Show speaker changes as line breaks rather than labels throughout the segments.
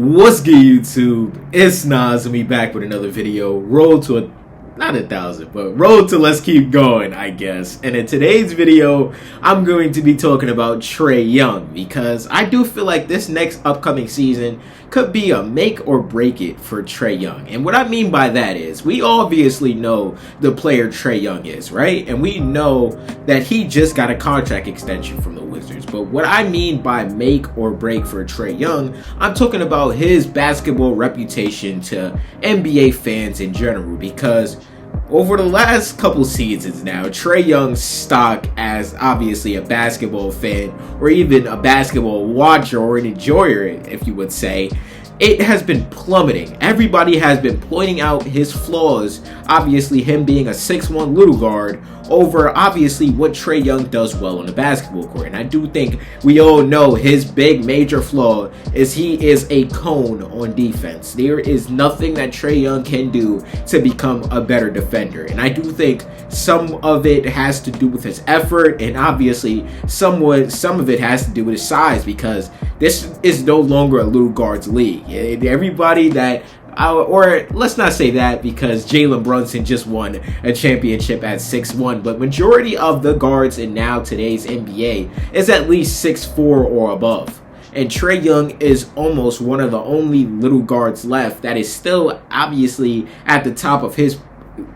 What's good, YouTube? It's Nas and we back with another video. Roll to not 1,000, but roll to let's keep going, I guess. And in today's video, I'm going to be talking about Trey Young because I do feel like this next upcoming season could be a make or break it for Trey Young. And what I mean by that is we obviously know the player Trey Young is, right? And we know that he just got a contract extension from the Wizards. But what I mean by make or break for Trey Young, I'm talking about his basketball reputation to NBA fans in general, because over the last couple seasons now, Trey Young's stock as obviously a basketball fan or even a basketball watcher or an enjoyer, if you would say, it has been plummeting. Everybody has been pointing out his flaws, obviously him being a 6'1" little guard, over obviously what Trey Young does well on the basketball court. And I do think we all know his big major flaw is he is a cone on defense. There is nothing that Trey Young can do to become a better defender. And I do think some of it has to do with his effort, and obviously some of it has to do with his size, because this is no longer a little guards league. Everybody that or let's not say that, because Jalen Brunson just won a championship at 6'1", but majority of the guards in now today's NBA is at least 6'4" or above. And Trey Young is almost one of the only little guards left that is still obviously at the top of his,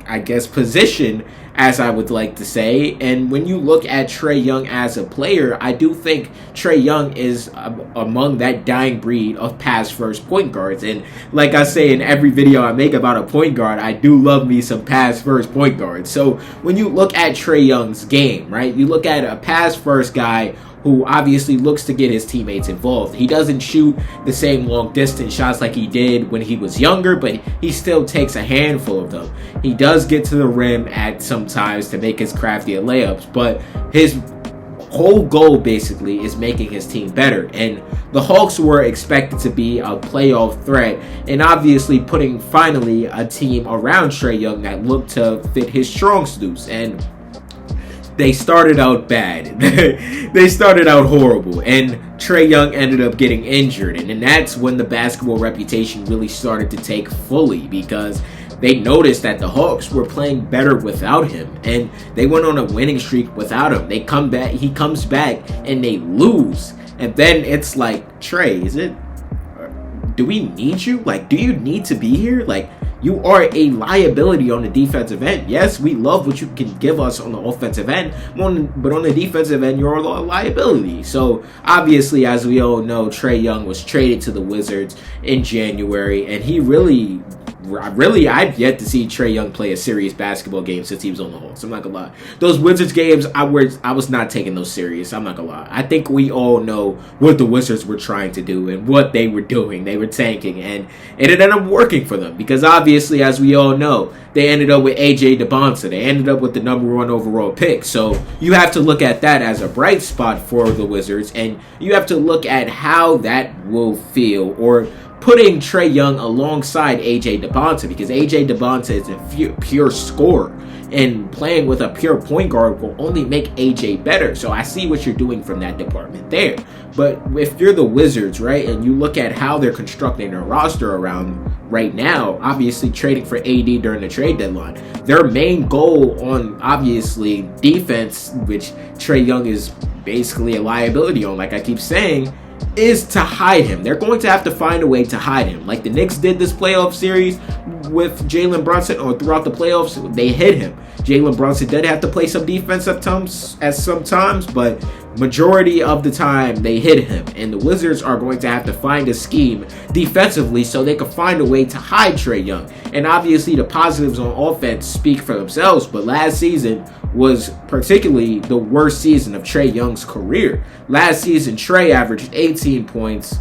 I guess, position, as I would like to say. And when you look at Trey Young as a player, I do think Trey Young is among that dying breed of pass first point guards. And like I say in every video I make about a point guard, I do love me some pass first point guards. So when you look at Trey Young's game, right, you look at a pass first guy who obviously looks to get his teammates involved. He doesn't shoot the same long distance shots like he did when he was younger, but he still takes a handful of them. He does get to the rim at some times to make his crafty layups, but his whole goal basically is making his team better. And the Hawks were expected to be a playoff threat, and obviously putting finally a team around Trey Young that looked to fit his strong suits. And they started out bad. They started out horrible, and Trey Young ended up getting injured, and then that's when the basketball reputation really started to take fully, because they noticed that the Hawks were playing better without him, and they went on a winning streak without him. He comes back and they lose, and then it's like, Trey, do we need you? Like, do you need to be here? Like, you are a liability on the defensive end. Yes, we love what you can give us on the offensive end, but on the defensive end, you're a liability. So, obviously, as we all know, Trey Young was traded to the Wizards in January, and he really, I've yet to see Trey Young play a serious basketball game since he was on the Hawks. I'm not gonna lie. Those Wizards games, I was not taking those serious. I'm not gonna lie. I think we all know what the Wizards were trying to do and what they were doing. They were tanking, and it ended up working for them, because obviously, as we all know, they ended up with AJ DeBonta. They ended up with the #1 overall pick. So you have to look at that as a bright spot for the Wizards, and you have to look at how that will feel, or putting Trey Young alongside AJ DeBonta, because AJ DeBonta is a pure scorer, and playing with a pure point guard will only make AJ better. So I see what you're doing from that department there. But if you're the Wizards, right, and you look at how they're constructing their roster around right now, obviously trading for AD during the trade deadline, their main goal on obviously defense, which Trey Young is basically a liability on, like I keep saying, is to hide him. They're going to have to find a way to hide him, like the Knicks did this playoff series with Jalen Brunson, or throughout the playoffs, they hid him. Jalen Brunson did have to play some defense at sometimes, but majority of the time they hid him, and the Wizards are going to have to find a scheme defensively so they can find a way to hide Trey Young. And obviously the positives on offense speak for themselves, but last season was particularly the worst season of Trey Young's career. Last season, Trey averaged 18 points.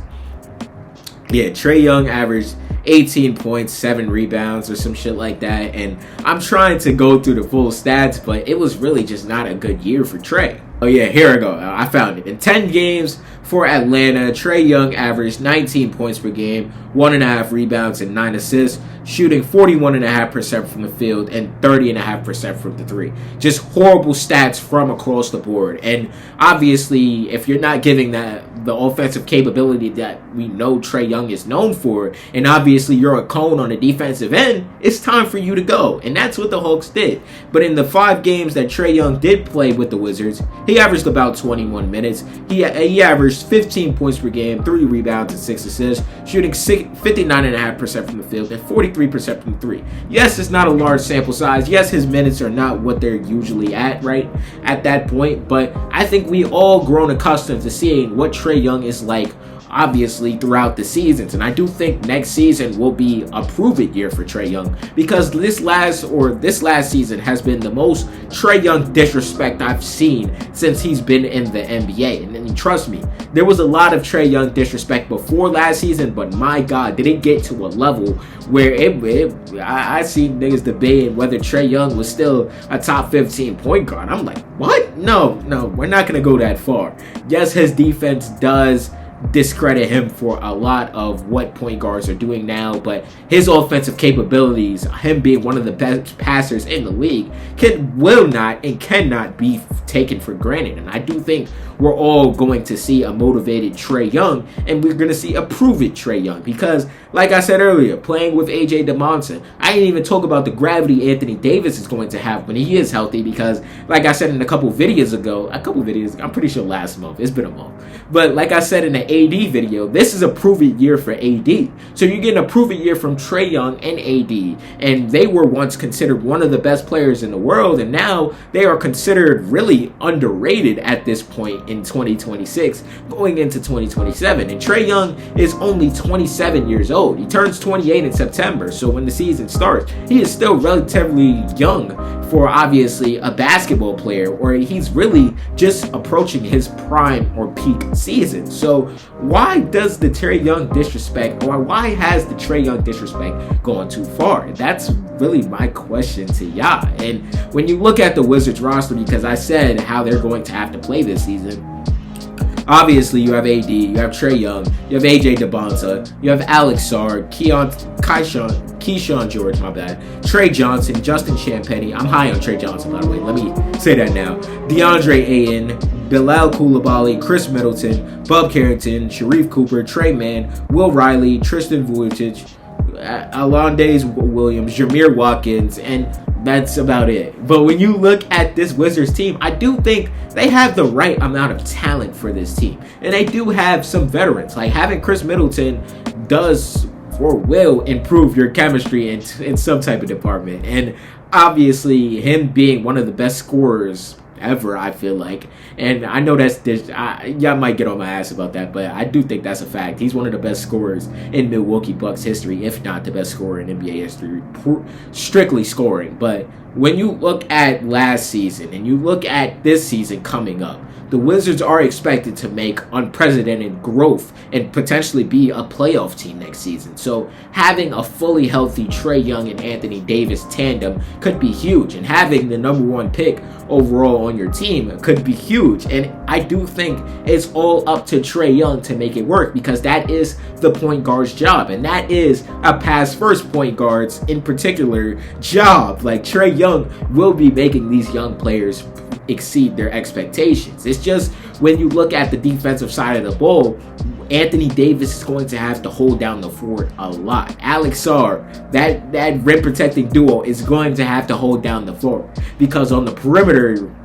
Yeah, Trey Young averaged 18 points, 7 rebounds, or some shit like that. And I'm trying to go through the full stats, but it was really just not a good year for Trey. Oh yeah, here I go. I found it. In 10 games, For Atlanta, Trey Young averaged 19 points per game, 1.5 rebounds, and 9 assists, shooting 41.5% from the field and 30.5% from the three. Just horrible stats from across the board. And obviously, if you're not giving that the offensive capability that we know Trey Young is known for, and obviously you're a cone on the defensive end, it's time for you to go. And that's what the Hawks did. But in the 5 games that Trey Young did play with the Wizards, he averaged about 21 minutes. He averaged 15 points per game, 3 rebounds, and 6 assists, shooting 59.5% from the field and 43% from 3. Yes, it's not a large sample size. Yes, his minutes are not what they're usually at, right, at that point. But I think we all grown accustomed to seeing what Trey Young is like, obviously, throughout the seasons. And I do think next season will be a prove-it year for Trey Young, because this last season has been the most Trey Young disrespect I've seen since he's been in the NBA. And trust me, there was a lot of Trey Young disrespect before last season, but my God, did it get to a level where I see niggas debating whether Trey Young was still a top 15 point guard. I'm like, what? No, we're not going to go that far. Yes, his defense does discredit him for a lot of what point guards are doing now, but his offensive capabilities, him being one of the best passers in the league, will not and cannot be taken for granted. And I do think we're all going to see a motivated Trey Young, and we're going to see a prove-it Trey Young, because like I said earlier, playing with AJ DeMonson, I didn't even talk about the gravity Anthony Davis is going to have when he is healthy, because like I said in a couple videos, I'm pretty sure last month, it's been a month, but like I said in the AD video, this is a prove-it year for AD. So you're getting a prove-it year from Trey Young and AD, and they were once considered one of the best players in the world, and now they are considered really underrated at this point in 2026, going into 2027. And Trey Young is only 27 years old. He turns 28 in September, so when the season starts, he is still relatively young for obviously a basketball player, or he's really just approaching his prime or peak season. So why does the Trey Young disrespect, or why has the Trey Young disrespect gone too far? That's really my question to y'all. And when you look at the Wizards roster, because I said how they're going to have to play this season, obviously you have AD, you have Trey Young, you have AJ DeBonta, you have Alex Sarr, Keyshawn George, Trey Johnson, Justin Champagnie. I'm high on Trey Johnson, by the way. Let me say that now. DeAndre Ayton, Bilal Coulibaly, Chris Middleton, Bub Carrington, Sharif Cooper, Trey Mann, Will Riley, Tristan Vujicic, Alondae Williams, Jameer Watkins, and that's about it. But when you look at this Wizards team, I do think they have the right amount of talent for this team. And they do have some veterans. Like having Chris Middleton does or will improve your chemistry in some type of department. And obviously him being one of the best scorers ever, I feel like. And I know y'all might get on my ass about that, but I do think that's a fact. He's one of the best scorers in Milwaukee Bucks history, if not the best scorer in NBA history, strictly scoring. But when you look at last season and you look at this season coming up, the Wizards are expected to make unprecedented growth and potentially be a playoff team next season. So having a fully healthy Trey Young and Anthony Davis tandem could be huge. And having the number 1 pick overall on your team could be huge. And I do think it's all up to Trey Young to make it work, because that is the point guard's job. And that is a pass first point guard's in particular job. Like Trey Young will be making these young players exceed their expectations. It's just when you look at the defensive side of the ball, Anthony Davis is going to have to hold down the fort a lot. Alex Sarr, that rim protecting duo, is going to have to hold down the fort, because on the perimeter,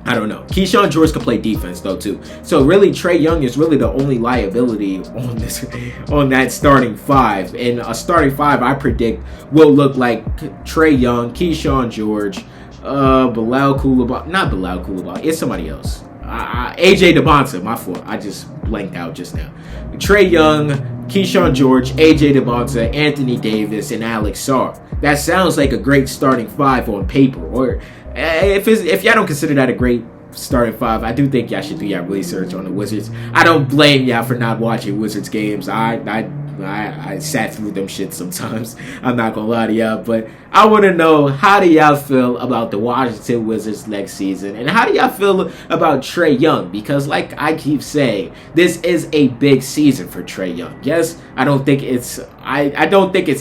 I don't know. Keyshawn George can play defense though too. So really, Trey Young is really the only liability on that starting 5. And a starting 5, I predict, will look like Trey Young, Keyshawn George, Bilal Coulibaly, it's somebody else. AJ DeBonta, my fault. I just blanked out just now. Trey Young, Keyshawn George, AJ DeBonta, Anthony Davis, and Alex Sarr. That sounds like a great starting 5 on paper. Or if y'all don't consider that a great starting 5, I do think y'all should do y'all research on the Wizards. I don't blame y'all for not watching Wizards games. I sat through them shit sometimes. I'm not gonna lie to y'all, but I want to know, how do y'all feel about the Washington Wizards next season, and how do y'all feel about Trey Young? Because like I keep saying, this is a big season for Trey Young. Yes, I don't think it's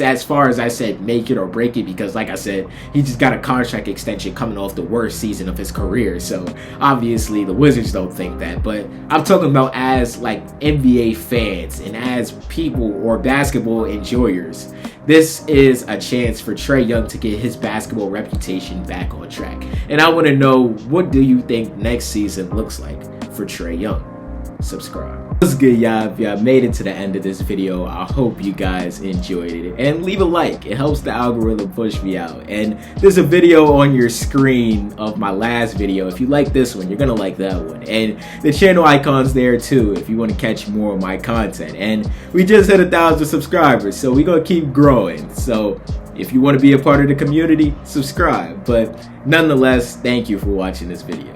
as far as I said make it or break it, because like I said, he just got a contract extension coming off the worst season of his career. So obviously the Wizards don't think that, but I'm talking about as like NBA fans and as people or basketball enjoyers. This is a chance for Trey Young to get his basketball reputation back on track. And I want to know, what do you think next season looks like for Trey Young? Subscribe. What's good, y'all? If y'all made it to the end of this video, I hope you guys enjoyed it. And leave a like. It helps the algorithm push me out. And there's a video on your screen of my last video. If you like this one, you're gonna like that one. And the channel icon's there too if you want to catch more of my content. And we just hit 1,000 subscribers, so we're gonna keep growing. So if you want to be a part of the community, subscribe. But nonetheless, thank you for watching this video.